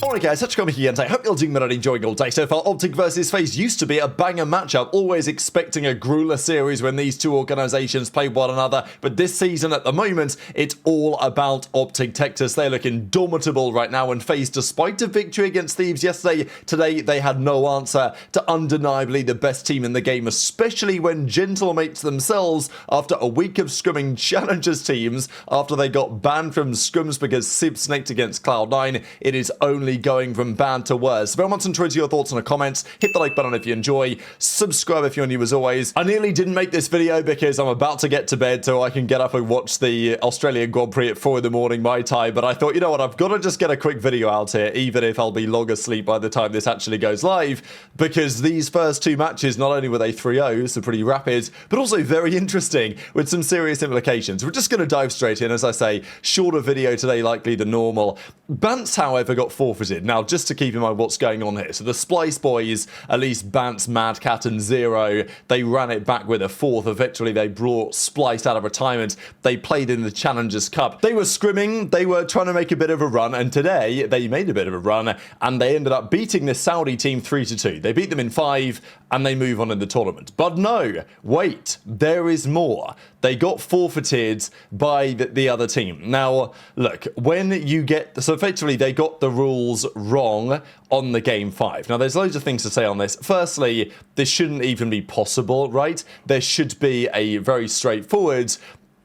Alright guys, such a comic again. I hope you're doing well and enjoying all day so far. OpTic versus FaZe used to be a banger matchup, always expecting a grueler series when these two organizations play one another, but this season at the moment, it's all about OpTic Texas. They're looking indomitable right now, and FaZe, despite a victory against Thieves yesterday, today they had no answer to undeniably the best team in the game, especially when gentlemates themselves, after a week of scrimming challengers teams, after they got banned from scrims because Simp snaked against Cloud9, it is only going from bad to worse. Very much enjoyed your thoughts in the comments. Hit the like button if you enjoy. Subscribe if you're new as always. I nearly didn't make this video because I'm about to get to bed so I can get up and watch the Australian Grand Prix at 4 in the morning my time, but I thought, you know what, I've got to just get a quick video out here, even if I'll be long asleep by the time this actually goes live, because these first two matches, not only were they 3-0, so pretty rapid, but also very interesting with some serious implications. We're just going to dive straight in, as I say, shorter video today likely than normal. Bance, however, got forfeited. Now, just to keep in mind what's going on here, so the Splyce boys, at least Bance, Madcat and Zero, they ran it back with a fourth. Effectively, they brought Splyce out of retirement. They played in the Challengers Cup. They were scrimming, they were trying to make a bit of a run, and today they made a bit of a run, and they ended up beating this Saudi team 3-2. They beat them in 5, and they move on in the tournament. But no, wait, there is more. They got forfeited by the other team. Now, look, when you get... So effectively, they got the rules wrong on the Game 5. Now, there's loads of things to say on this. Firstly, this shouldn't even be possible, right? There should be a very straightforward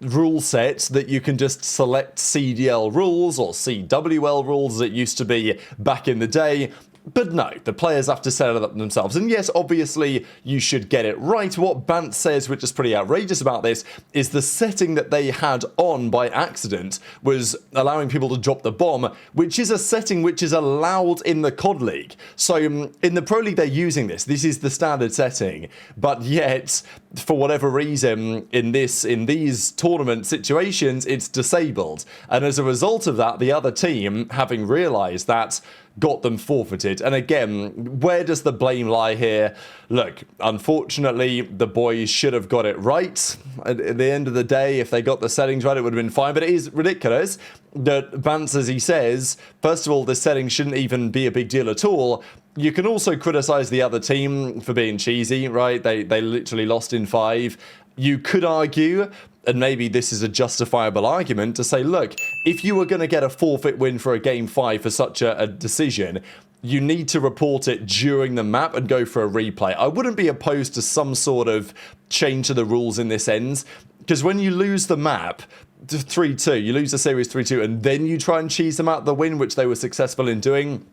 rule set that you can just select CDL rules or CWL rules as it used to be back in the day. But no, the players have to set it up themselves. And yes, obviously, you should get it right. What Bance says, which is pretty outrageous about this, is the setting that they had on by accident was allowing people to drop the bomb, which is a setting which is allowed in the COD League. So in the Pro League, they're using this. This is the standard setting. But yet, for whatever reason, in these tournament situations, it's disabled. And as a result of that, the other team, having realized that, got them forfeited. And again, where does the blame lie here? Look, unfortunately, the boys should have got it right. At the end of the day, if they got the settings right, it would have been fine. But it is ridiculous that Vance, as he says, first of all, the settings shouldn't even be a big deal at all. You can also criticize the other team for being cheesy, right? They literally lost in 5. You could argue, and maybe this is a justifiable argument, to say, look, if you were going to get a forfeit win for a Game 5 for such a decision, you need to report it during the map and go for a replay. I wouldn't be opposed to some sort of change to the rules in this ends, because when you lose the map 3-2, you lose the series 3-2, and then you try and cheese them out the win, which they were successful in doing,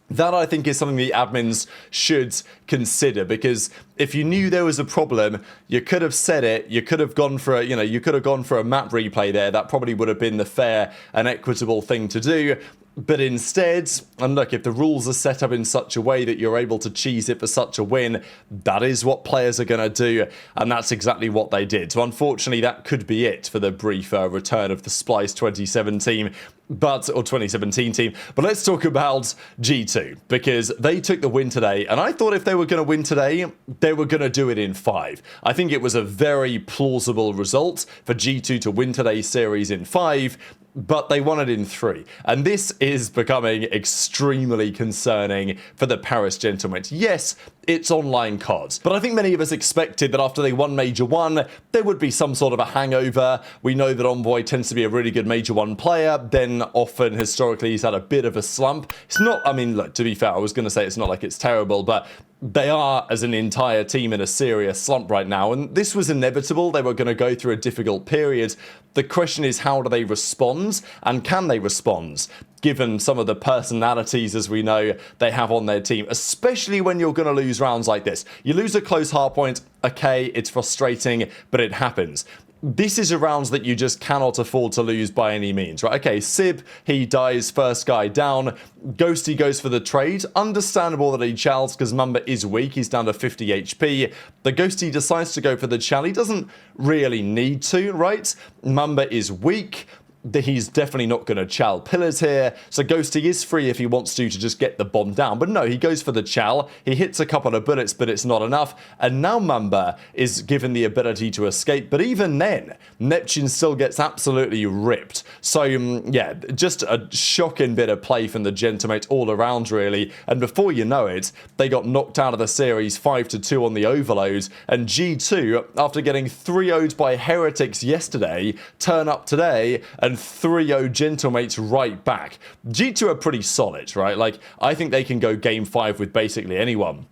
that I think is something the admins should consider, because if you knew there was a problem, you could have said it, you could have gone for a, you could have gone for a map replay there. That probably would have been the fair and equitable thing to do. But instead, and look, if the rules are set up in such a way that you're able to cheese it for such a win, that is what players are going to do, and that's exactly what they did. So unfortunately, that could be it for the brief return of the Splyce 2017 team. But let's talk about G2, because they took the win today, and I thought if they were going to win today, they were going to do it in 5. I think it was a very plausible result for G2 to win today's series in 5, but they won it in 3. And this is becoming extremely concerning for the Paris gentlemen. Yes, it's online COD, but I think many of us expected that after they won Major 1, there would be some sort of a hangover. We know that Envoy tends to be a really good Major 1 player, then often historically he's had a bit of a slump. It's not, I mean, look, to be fair, I was going to say it's not like it's terrible, but they are, as an entire team, in a serious slump right now, and this was inevitable. They were going to go through a difficult period. The question is, how do they respond, and can they respond, given some of the personalities, as we know, they have on their team, especially when you're going to lose rounds like this. You lose a close hardpoint, okay, it's frustrating, but it happens. This is a round that you just cannot afford to lose by any means, right? Okay, Sib, he dies, first guy down. Ghosty goes for the trade. Understandable that he chals because Mamba is weak. He's down to 50 HP. The Ghosty decides to go for the chal. He doesn't really need to, right? Mamba is weak. he's definitely not going to chow pillars here. So Ghosty is free if he wants to just get the bomb down. But no, he goes for the chow. He hits a couple of bullets, but it's not enough. And now Mamba is given the ability to escape. But even then, Neptune still gets absolutely ripped. So yeah, just a shocking bit of play from the Gentlemates all around, really. And before you know it, they got knocked out of the series 5-2 on the overload. And G2, after getting 3-0'd by Heretics yesterday, turn up today and 3-0 Gentlemates right back. G2 are pretty solid, right? Like, I think they can go game 5 with basically anyone.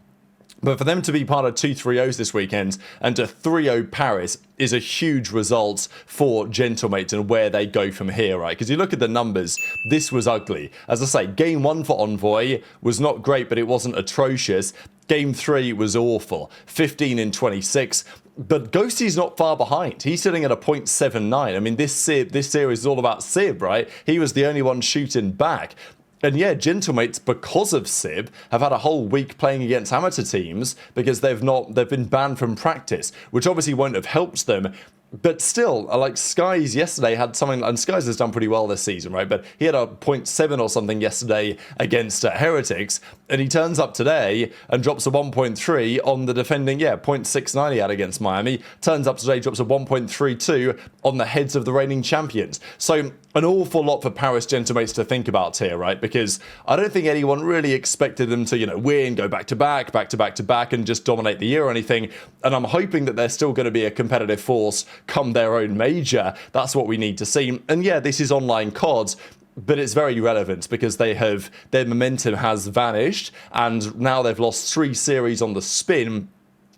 But for them to be part of 2 3-0s this weekend and to 3-0 Paris is a huge result for Gentlemates and where they go from here, right? Because you look at the numbers, this was ugly. As I say, game 1 for Envoy was not great, but it wasn't atrocious. Game 3 was awful, 15 in 26. But Ghosty's not far behind. He's sitting at a 0.79. I mean, this series is all about Sib, right? He was the only one shooting back. And yeah, Gentlemates, because of Sib, have had a whole week playing against amateur teams because they've been banned from practice, which obviously won't have helped them. But still, like Skies yesterday had something, and Skies has done pretty well this season, right? But he had a 0.7 or something yesterday against Heretics, and he turns up today and drops a 1.3 on the defending, 0.69 he had against Miami. Turns up today, drops a 1.32 on the heads of the reigning champions. So an awful lot for Paris Gentlemates to think about here, right? Because I don't think anyone really expected them to, win, go back to back, and just dominate the year or anything. And I'm hoping that they're still going to be a competitive force come their own major. That's what we need to see. And yeah, this is online COD, but it's very relevant because their momentum has vanished, and now they've lost 3 series on the spin,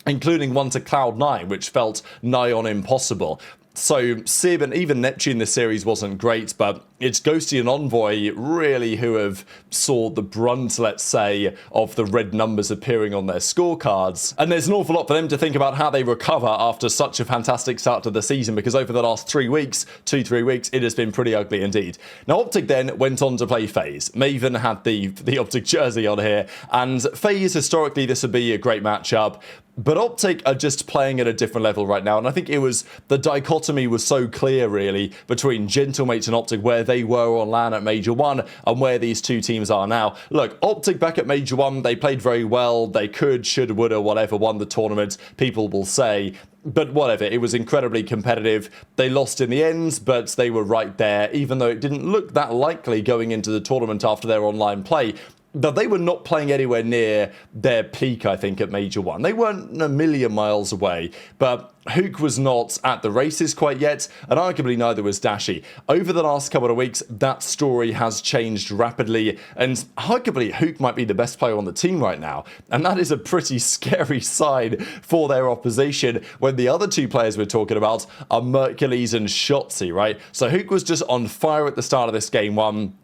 including one to Cloud9, which felt nigh on impossible. So Sib and even Neptune this series wasn't great, but it's Ghosty and Envoy really who have saw the brunt, let's say, of the red numbers appearing on their scorecards. And there's an awful lot for them to think about how they recover after such a fantastic start to the season, because over the last 3 weeks, 2-3 weeks, it has been pretty ugly indeed. Now OpTic then went on to play FaZe. Maven had the OpTic jersey on here, and FaZe, historically, this would be a great matchup. But OpTic are just playing at a different level right now, and I think the dichotomy was so clear, really, between Gentlemates and OpTic, where they were on LAN at Major 1 and where these two teams are now. Look, OpTic back at Major 1, they played very well. They could, should, would, or whatever, won the tournament, people will say. But whatever, it was incredibly competitive. They lost in the end, but they were right there, even though it didn't look that likely going into the tournament after their online play. But they were not playing anywhere near their peak, I think, at Major 1. They weren't a million miles away, but Huke was not at the races quite yet, and arguably neither was Dashy. Over the last couple of weeks, that story has changed rapidly, and arguably Huke might be the best player on the team right now, and that is a pretty scary sign for their opposition when the other 2 players we're talking about are Mercules and Shotzzy, right? So Huke was just on fire at the start of this game 1.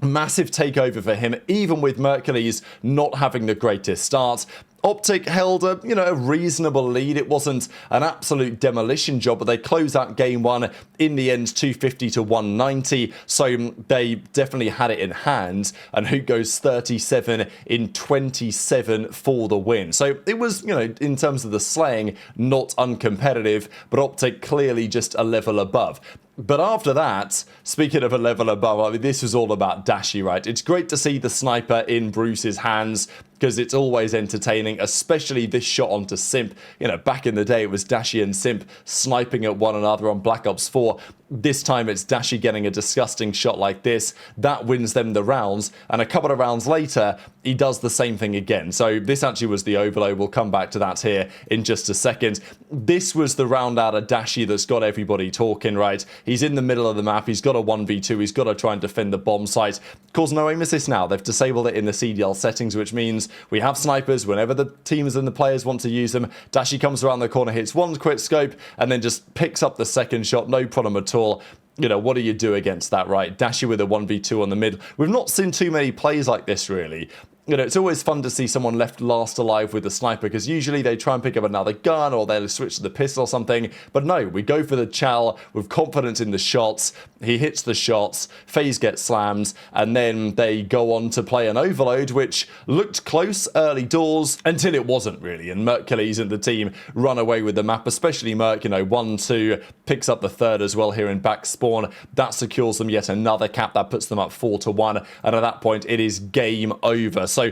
Massive takeover for him, even with Mercules not having the greatest start. OpTic held a reasonable lead. It wasn't an absolute demolition job, but they closed out game 1 in the end 250 to 190. So they definitely had it in hand, and Huke goes 37 in 27 for the win. So it was, in terms of the slaying, not uncompetitive, but OpTic clearly just a level above. But after that, speaking of a level above, I mean, this was all about Dashy, right? It's great to see the sniper in Bruce's hands, because it's always entertaining, especially this shot onto Simp. Back in the day, it was Dashy and Simp sniping at one another on Black Ops 4. This time, it's Dashy getting a disgusting shot like this. That wins them the rounds, and a couple of rounds later, he does the same thing again. So this actually was the overload. We'll come back to that here in just a second. This was the round out of Dashy that's got everybody talking, right? He's in the middle of the map. He's got a 1v2. He's got to try and defend the bomb site. Cause no aim assist now. They've disabled it in the CDL settings, which means we have snipers whenever the teams and the players want to use them. Dashy comes around the corner, hits one quick scope, and then just picks up the second shot. No problem at all. What do you do against that, right? Dashy with a 1v2 on the mid. We've not seen too many plays like this, really. It's always fun to see someone left last alive with a sniper, because usually they try and pick up another gun or they'll switch to the pistol or something. But no, we go for the chow with confidence in the shots. He hits the shots, FaZe gets slammed, and then they go on to play an overload, which looked close early doors until it wasn't really. And Mercules and the team run away with the map, especially Merc, 1-2, picks up the third as well here in back spawn. That secures them yet another cap. That puts them up 4-1. And at that point, it is game over. So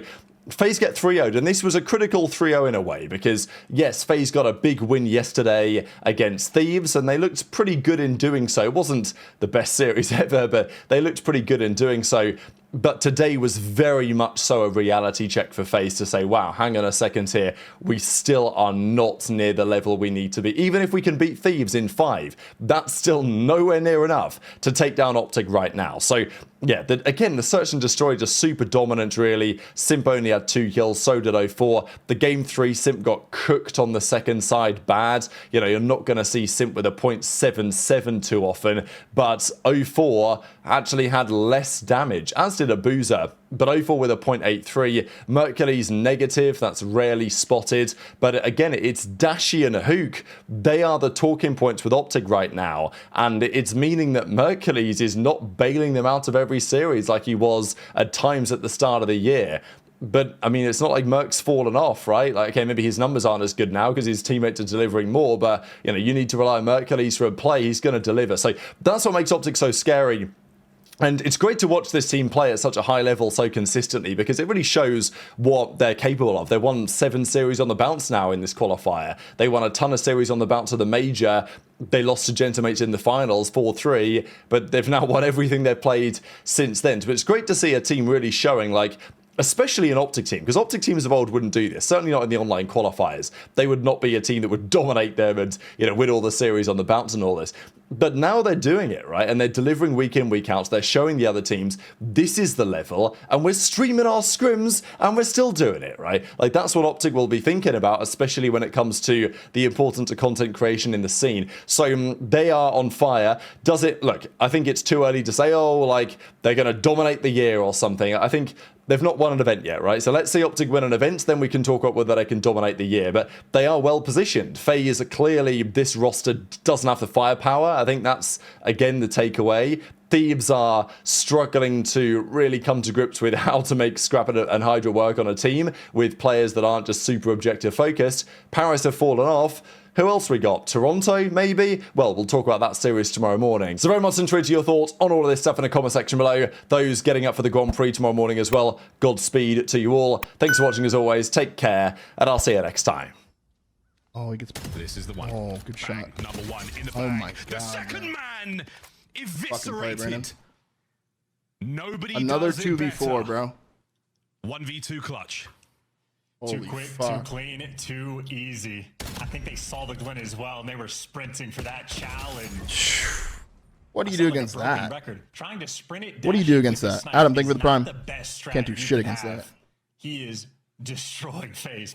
FaZe get 3-0'd, and this was a critical 3-0 in a way, because yes, FaZe got a big win yesterday against Thieves, and they looked pretty good in doing so. It wasn't the best series ever, but they looked pretty good in doing so. But today was very much so a reality check for FaZe to say, wow, hang on a second here, we still are not near the level we need to be. Even if we can beat Thieves in 5, that's still nowhere near enough to take down OpTic right now. So yeah, again, the Search and Destroy just super dominant, really. Simp only had 2 kills, so did 04. The game 3, Simp got cooked on the second side bad. You know, you're not going to see Simp with a .77 too often, but 04 actually had less damage, as did Abuzah. But 04 with a .83. Mercules negative, that's rarely spotted. But again, it's Dashy and Huke. They are the talking points with OpTic right now. And it's meaning that Mercules is not bailing them out of every series like he was at times at the start of the year. But, I mean, it's not like Merc's fallen off, right? Like, okay, maybe his numbers aren't as good now because his teammates are delivering more. But, you know, you need to rely on Mercules for a play. He's going to deliver. So that's what makes OpTic so scary. And it's great to watch this team play at such a high level so consistently, because it really shows what they're capable of. They won 7 series on the bounce now in this qualifier. They won a ton of series on the bounce of the major. They lost to Gentamates in the finals 4-3, but they've now won everything they've played since then. So it's great to see a team really showing, like, especially an OpTic team, because OpTic teams of old wouldn't do this. Certainly not in the online qualifiers. They would not be a team that would dominate them and, you know, win all the series on the bounce and all this. But now they're doing it, right? And they're delivering week in, week out. They're showing the other teams, this is the level, and we're streaming our scrims, and we're still doing it, right? Like, that's what OpTic will be thinking about, especially when it comes to the importance of content creation in the scene. So they are on fire. Does it, look, I think it's too early to say, oh, like, they're going to dominate the year or something. I think they've not won an event yet, right? So let's see OpTic win an event, then we can talk about whether they can dominate the year. But they are well positioned. FaZe clearly, this roster doesn't have the firepower. I think that's, again, the takeaway. Thieves are struggling to really come to grips with how to make Scrappy and HyDra work on a team with players that aren't just super objective focused. Paris have fallen off. Who else we got? Toronto, maybe? Well, we'll talk about that series tomorrow morning. So very much interested your thoughts on all of this stuff in the comment section below. Those getting up for the Grand Prix tomorrow morning as well. Godspeed to you all. Thanks for watching as always. Take care, and I'll see you next time. Oh, he gets... This is the one. Oh, good shot. Number 1 in the bag. Oh my God. The second man eviscerated. Nobody Another does it 2v4, better. bro. 1v2 clutch. Holy Too quick, fuck. too clean, too easy. I think they saw the Gwinn as well, and they were sprinting for that challenge. What do you do against that? Record. Trying to sprint it. What do you do against that? Adam, thank you for the prime. Not the best Can't do strategy shit you can against have. that. He is destroying FaZe.